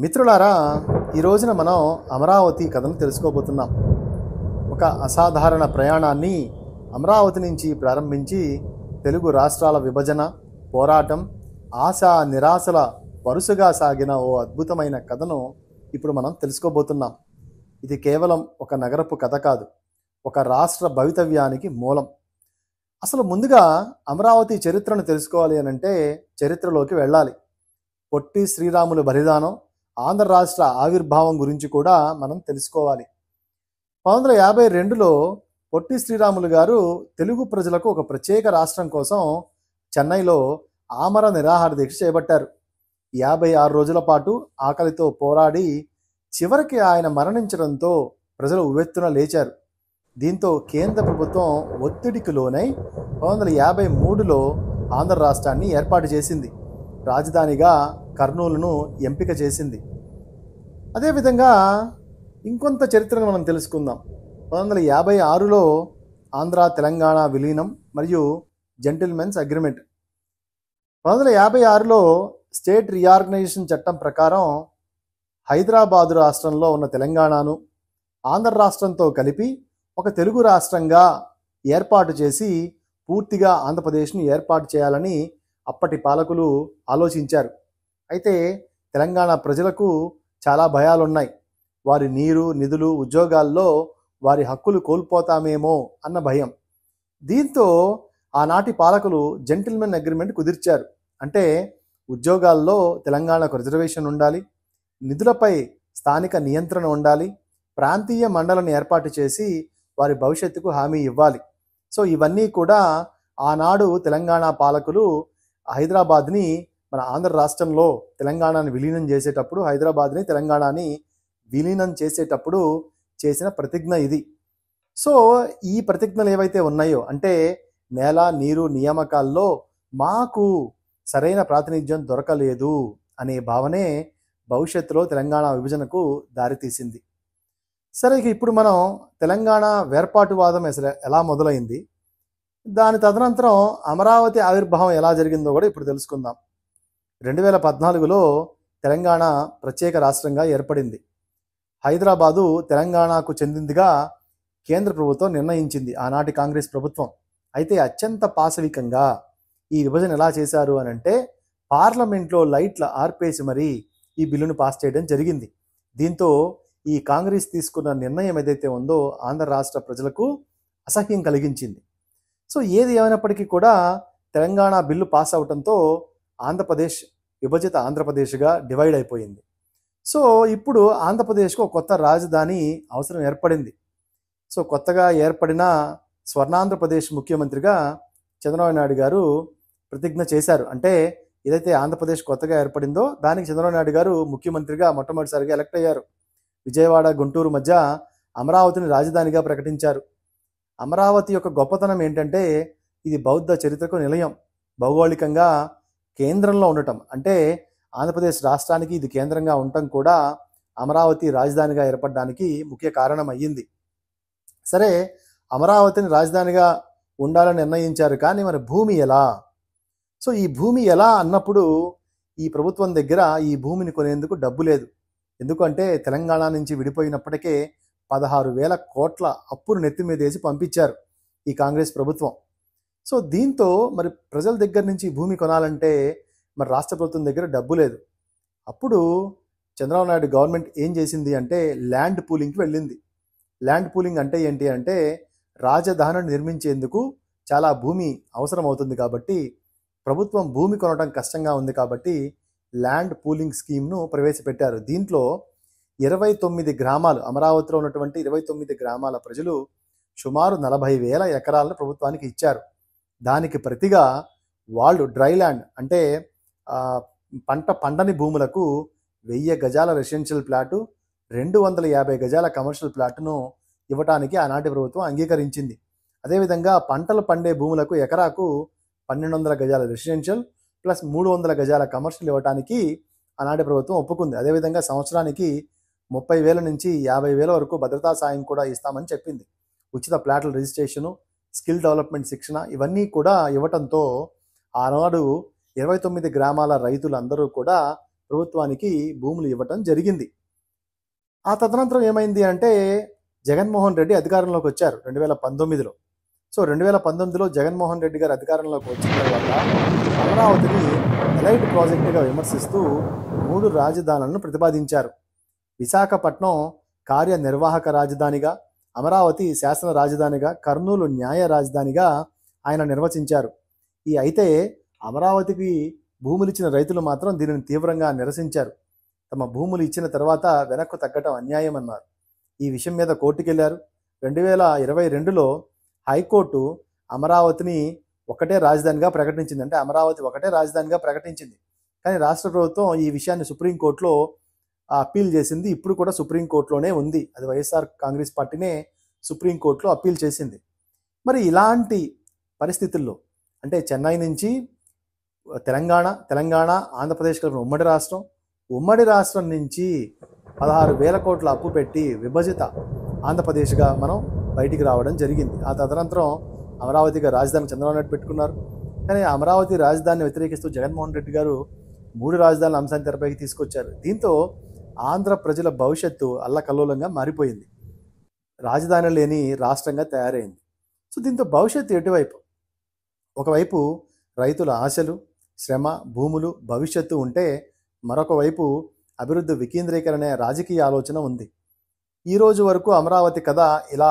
మిత్రులారా, ఈ రోజున మనం అమరావతి కథను తెలుసుకోబోతున్నాం. ఒక అసాధారణ ప్రయాణాన్ని అమరావతి నుంచి ప్రారంభించి తెలుగు రాష్ట్రాల విభజన, పోరాటం, ఆశ నిరాశల వరుసగా సాగిన ఓ అద్భుతమైన కథను ఇప్పుడు మనం తెలుసుకోబోతున్నాం. ఇది కేవలం ఒక నగరపు కథ కాదు, ఒక రాష్ట్ర భవితవ్యానికి మూలం. అసలు ముందుగా అమరావతి చరిత్రను తెలుసుకోవాలి అనంటే చరిత్రలోకి వెళ్ళాలి. పొట్టి శ్రీరాములు బలిదానం, ఆంధ్ర రాష్ట్ర ఆవిర్భావం గురించి కూడా మనం తెలుసుకోవాలి. 1952లో పొట్టి శ్రీరాములు గారు తెలుగు ప్రజలకు ఒక ప్రత్యేక రాష్ట్రం కోసం చెన్నైలో ఆమర నిరాహార దీక్ష చేపట్టారు. 56 రోజుల పాటు ఆకలితో పోరాడి చివరికి ఆయన మరణించడంతో ప్రజలు ఉవ్వెత్తున లేచారు. దీంతో కేంద్ర ప్రభుత్వం ఒత్తిడికి లోనై 1953లో ఆంధ్ర రాష్ట్రాన్ని ఏర్పాటు చేసింది. రాజధానిగా కర్నూలును ఎంపిక చేసింది. అదేవిధంగా ఇంకొంత చరిత్రను మనం తెలుసుకుందాం. 1956లో ఆంధ్ర తెలంగాణ విలీనం మరియు జెంటిల్మెన్స్ అగ్రిమెంట్. 1956లో స్టేట్ రీఆర్గనైజేషన్ చట్టం ప్రకారం హైదరాబాదు రాష్ట్రంలో ఉన్న తెలంగాణను ఆంధ్ర రాష్ట్రంతో కలిపి ఒక తెలుగు రాష్ట్రంగా ఏర్పాటు చేసి పూర్తిగా ఆంధ్రప్రదేశ్ని ఏర్పాటు చేయాలని అప్పటి పాలకులు ఆలోచించారు. అయితే తెలంగాణ ప్రజలకు చాలా భయాలున్నాయి. వారి నీరు, నిధులు, ఉద్యోగాల్లో వారి హక్కులు కోల్పోతామేమో అన్న భయం. దీంతో ఆనాటి పాలకులు జెంటిల్మెన్ అగ్రిమెంట్ కుదిర్చారు. అంటే ఉద్యోగాల్లో తెలంగాణకు రిజర్వేషన్ ఉండాలి, నిధులపై స్థానిక నియంత్రణ ఉండాలి, ప్రాంతీయ మండలిని ఏర్పాటు చేసి వారి భవిష్యత్తుకు హామీ ఇవ్వాలి. సో ఇవన్నీ కూడా ఆనాడు తెలంగాణ పాలకులు హైదరాబాద్ని మన ఆంధ్ర రాష్ట్రంలో తెలంగాణని విలీనం చేసేటప్పుడు, హైదరాబాద్ని తెలంగాణని విలీనం చేసేటప్పుడు చేసిన ప్రతిజ్ఞ ఇది. సో ఈ ప్రతిజ్ఞలు ఏవైతే ఉన్నాయో, అంటే నేల, నీరు, నియామకాల్లో మాకు సరైన ప్రాతినిధ్యం దొరకలేదు అనే భావనే భవిష్యత్తులో తెలంగాణ విభజనకు దారితీసింది. సరే, ఇప్పుడు మనం తెలంగాణ వేర్పాటువాదం అసలు ఎలా మొదలైంది, దాని తదనంతరం అమరావతి ఆవిర్భావం ఎలా జరిగిందో కూడా ఇప్పుడు తెలుసుకుందాం. 2014లో తెలంగాణ ప్రత్యేక రాష్ట్రంగా ఏర్పడింది. హైదరాబాదు తెలంగాణకు చెందిందిగా కేంద్ర ప్రభుత్వం నిర్ణయించింది, ఆనాటి కాంగ్రెస్ ప్రభుత్వం. అయితే అత్యంత పాశవికంగా ఈ విభజన ఎలా చేశారు అని అంటే పార్లమెంట్లో లైట్ల ఆర్పేసి మరీ ఈ బిల్లును పాస్ చేయడం జరిగింది. దీంతో ఈ కాంగ్రెస్ తీసుకున్న నిర్ణయం ఏదైతే ఉందో ఆంధ్ర రాష్ట్ర ప్రజలకు అసహ్యం కలిగించింది. సో ఏది ఏమైనప్పటికీ కూడా తెలంగాణ బిల్లు పాస్ అవడంతో ఆంధ్రప్రదేశ్ విభజిత ఆంధ్రప్రదేశ్గా డివైడ్ అయిపోయింది. సో ఇప్పుడు ఆంధ్రప్రదేశ్కు ఒక కొత్త రాజధాని అవసరం ఏర్పడింది. సో కొత్తగా ఏర్పడిన స్వర్ణాంధ్రప్రదేశ్ ముఖ్యమంత్రిగా చంద్రబాబు నాయుడు గారు ప్రతిజ్ఞ చేశారు. అంటే ఏదైతే ఆంధ్రప్రదేశ్ కొత్తగా ఏర్పడిందో దానికి చంద్రబాబు నాయుడు గారు ముఖ్యమంత్రిగా మొట్టమొదటిసారిగా ఎలక్ట్ అయ్యారు. విజయవాడ, గుంటూరు మధ్య అమరావతిని రాజధానిగా ప్రకటించారు. అమరావతి యొక్క గొప్పతనం ఏంటంటే ఇది బౌద్ధ చరిత్రకు నిలయం. భౌగోళికంగా కేంద్రంలో ఉండటం, అంటే ఆంధ్రప్రదేశ్ రాష్ట్రానికి ఇది కేంద్రంగా ఉండటం కూడా అమరావతి రాజధానిగా ఏర్పడడానికి ముఖ్య కారణం అయ్యింది. సరే, అమరావతిని రాజధానిగా ఉండాలని నిర్ణయించారు, కానీ మరి భూమి ఎలా? సో ఈ భూమి ఎలా అన్నప్పుడు ఈ ప్రభుత్వం దగ్గర ఈ భూమిని కొనేందుకు డబ్బు లేదు. ఎందుకంటే తెలంగాణ నుంచి విడిపోయినప్పటికే 16,000 కోట్ల అప్పును నెత్తి మీద వేసి పంపించారు ఈ కాంగ్రెస్ ప్రభుత్వం. సో దీంతో మరి ప్రజల దగ్గర నుంచి భూమి కొనాలంటే మరి రాష్ట్ర ప్రభుత్వం దగ్గర డబ్బు లేదు. అప్పుడు చంద్రబాబు నాయుడు గవర్నమెంట్ ఏం చేసింది అంటే ల్యాండ్ పూలింగ్కి వెళ్ళింది. ల్యాండ్ పూలింగ్ అంటే ఏంటి అంటే రాజధానిని నిర్మించేందుకు చాలా భూమి అవసరం అవుతుంది కాబట్టి ప్రభుత్వం భూమి కొనడం కష్టంగా ఉంది కాబట్టి ల్యాండ్ పూలింగ్ స్కీమ్ను ప్రవేశపెట్టారు. దీంట్లో 29 గ్రామాలు, అమరావతిలో ఉన్నటువంటి 29 గ్రామాల ప్రజలు సుమారు 40,000 ఎకరాలను ప్రభుత్వానికి ఇచ్చారు. దానికి ప్రతిగా వాళ్ళు డ్రై ల్యాండ్, అంటే పంట పండని భూములకు 1000 గజాల రెసిడెన్షియల్ ప్లాటు, 250 గజాల కమర్షియల్ ప్లాట్ను ఇవ్వటానికి ఆనాటి ప్రభుత్వం అంగీకరించింది. అదేవిధంగా పంటలు పండే భూములకు ఎకరాకు 1200 గజాల రెసిడెన్షియల్ ప్లస్ 300 గజాల కమర్షియల్ ఇవ్వడానికి ఆనాటి ప్రభుత్వం ఒప్పుకుంది. అదేవిధంగా సంవత్సరానికి 30,000 నుంచి 50,000 వరకు భద్రతా సాయం కూడా ఇస్తామని చెప్పింది. ఉచిత ప్లాట్ల రిజిస్ట్రేషను, స్కిల్ డెవలప్మెంట్ శిక్షణ ఇవన్నీ కూడా ఇవ్వటంతో ఆనాడు 29 గ్రామాల రైతులందరూ కూడా ప్రభుత్వానికి భూములు ఇవ్వటం జరిగింది. ఆ తదనంతరం ఏమైంది అంటే జగన్మోహన్ రెడ్డి అధికారంలోకి వచ్చారు 2019లో. సో 2019లో జగన్మోహన్ రెడ్డి గారు అధికారంలోకి వచ్చిన తర్వాత అమరావతిని ఎలైట్ ప్రాజెక్టుగా విమర్శిస్తూ 3 రాజధానులను ప్రతిపాదించారు. విశాఖపట్నం కార్యనిర్వాహక రాజధానిగా, అమరావతి శాసన రాజధానిగా, కర్నూలు న్యాయ రాజధానిగా ఆయన నిర్వచించారు. అయితే అమరావతికి భూములు ఇచ్చిన రైతులు మాత్రం దీనిని తీవ్రంగా నిరసించారు. తమ భూములు ఇచ్చిన తర్వాత వెనక్కు తగ్గటం అన్యాయం అన్నారు. ఈ విషయం మీద కోర్టుకెళ్లారు. 2022లో హైకోర్టు అమరావతిని ఒకటే రాజధానిగా ప్రకటించింది. అంటే అమరావతి ఒకటే రాజధానిగా ప్రకటించింది. కానీ రాష్ట్ర ప్రభుత్వం ఈ విషయాన్ని సుప్రీంకోర్టులో అప్పీల్ చేసింది. ఇప్పుడు కూడా సుప్రీంకోర్టులోనే ఉంది. అది వైఎస్ఆర్ కాంగ్రెస్ పార్టీనే సుప్రీంకోర్టులో అప్పీల్ చేసింది. మరి ఇలాంటి పరిస్థితుల్లో అంటే చెన్నై నుంచి తెలంగాణ ఆంధ్రప్రదేశ్ కలిపిన ఉమ్మడి రాష్ట్రం నుంచి 16,000 కోట్ల అప్పు పెట్టి విభజిత ఆంధ్రప్రదేశ్గా మనం బయటికి రావడం జరిగింది. ఆ తదనంతరం అమరావతిగా రాజధాని చంద్రబాబు నాయుడు పెట్టుకున్నారు. కానీ అమరావతి రాజధానిని వ్యతిరేకిస్తూ జగన్మోహన్ రెడ్డి గారు 3 రాజధానుల అంశాన్ని తెరపైకి తీసుకొచ్చారు. దీంతో ఆంధ్ర ప్రజల భవిష్యత్తు అల్లకల్లోలంగా మారిపోయింది. రాజధాని లేని రాష్ట్రంగా తయారైంది. సో దీంతో భవిష్యత్తు ఎటువైపు? ఒకవైపు రైతుల ఆశలు, శ్రమ, భూములు, భవిష్యత్తు ఉంటే మరొక వైపు అభివృద్ధి వికేంద్రీకరణ రాజకీయ ఆలోచన ఉంది. ఈ రోజు వరకు అమరావతి కథ ఇలా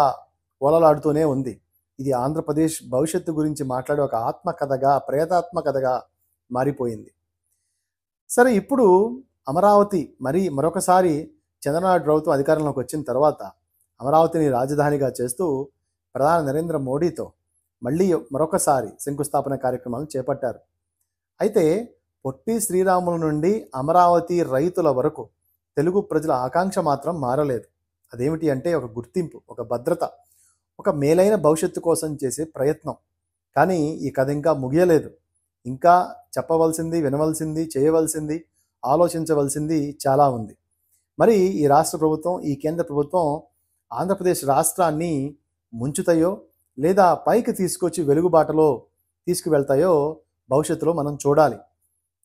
ఓలలాడుతూనే ఉంది. ఇది ఆంధ్రప్రదేశ్ భవిష్యత్తు గురించి మాట్లాడే ఒక ఆత్మకథగా, ప్రేతాత్మకథగా మారిపోయింది. సరే, ఇప్పుడు అమరావతి మరొకసారి చంద్రబాబు ప్రభుత్వం అధికారంలోకి వచ్చిన తర్వాత అమరావతిని రాజధానిగా చేస్తూ ప్రధాని నరేంద్ర మోడీతో మళ్ళీ మరొకసారి శంకుస్థాపన కార్యక్రమాలను చేపట్టారు. అయితే పొట్టి శ్రీరాముల నుండి అమరావతి రైతుల వరకు తెలుగు ప్రజల ఆకాంక్ష మాత్రం మారలేదు. అదేమిటి అంటే ఒక గుర్తింపు, ఒక భద్రత, ఒక మేలైన భవిష్యత్తు కోసం చేసే ప్రయత్నం. కానీ ఈ కథ ఇంకా ముగియలేదు. ఇంకా చెప్పవలసింది, వినవలసింది, చేయవలసింది, ఆలోచించవలసింది చాలా ఉంది. మరి ఈ రాష్ట్ర ప్రభుత్వం, ఈ కేంద్ర ప్రభుత్వం ఆంధ్రప్రదేశ్ రాష్ట్రాన్ని ముంచుతాయో లేదా పైకి తీసుకొచ్చి వెలుగుబాటలో తీసుకువెళ్తాయో భవిష్యత్తులో మనం చూడాలి.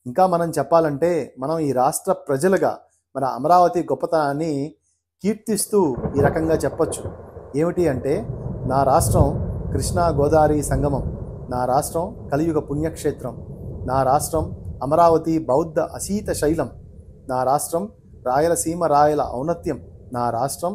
ఇంకా మనం చెప్పాలంటే మనం ఈ రాష్ట్ర ప్రజలుగా మన అమరావతి గొప్పతనాన్ని కీర్తిస్తూ ఈ రకంగా చెప్పొచ్చు. ఏమిటి అంటే, నా రాష్ట్రం కృష్ణా గోదావరి సంగమం, నా రాష్ట్రం కలియుగ పుణ్యక్షేత్రం, నా రాష్ట్రం అమరావతి బౌద్ధ అసీత శైలం, నా రాష్ట్రం రాయలసీమ రాయల ఔన్నత్యం, నా రాష్ట్రం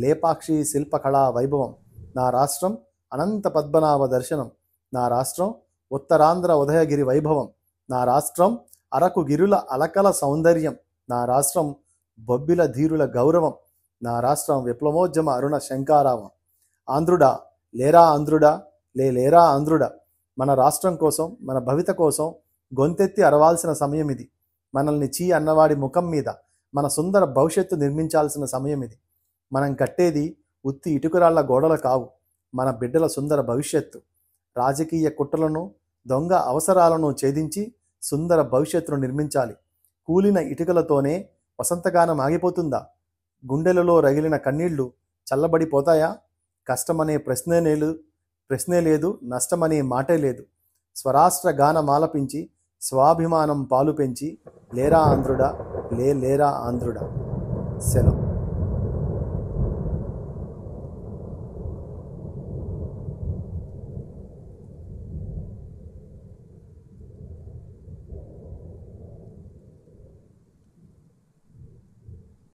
లేపాక్షి శిల్పకళా వైభవం, నా రాష్ట్రం అనంత పద్మనాభ దర్శనం, నా రాష్ట్రం ఉత్తరాంధ్ర ఉదయగిరి వైభవం, నా రాష్ట్రం అరకు గిరుల అలకల సౌందర్యం, నా రాష్ట్రం బొబ్బిల ధీరుల గౌరవం, నా రాష్ట్రం విప్లవోద్యమ అరుణ శంకారావం. ఆంధ్రుడా లేరా ఆంధ్రుడా, లేరా ఆంధ్రుడా, మన రాష్ట్రం కోసం, మన భవిత కోసం గొంతెత్తి అరవాల్సిన సమయం ఇది. మనల్ని చీ అన్నవాడి ముఖం మీద మన సుందర భవిష్యత్తు నిర్మించాల్సిన సమయం ఇది. మనం కట్టేది ఉత్తి ఇటుకరాళ్ల గోడలు కావు, మన బిడ్డల సుందర భవిష్యత్తు. రాజకీయ కుట్రలను, దొంగ అవసరాలను ఛేదించి సుందర భవిష్యత్తును నిర్మించాలి. కూలిన ఇటుకలతోనే వసంతగానం ఆగిపోతుందా? గుండెలలో రగిలిన కన్నీళ్లు చల్లబడిపోతాయా? కష్టమనే ప్రశ్నే లేదు, నష్టమనే మాటే లేదు. స్వరాష్ట్ర గానమాలపించి స్వాభిమానం పాలు పెంచి లేరా ఆంధ్రుడా, లేరా ఆంధ్రుడా. సెలవు.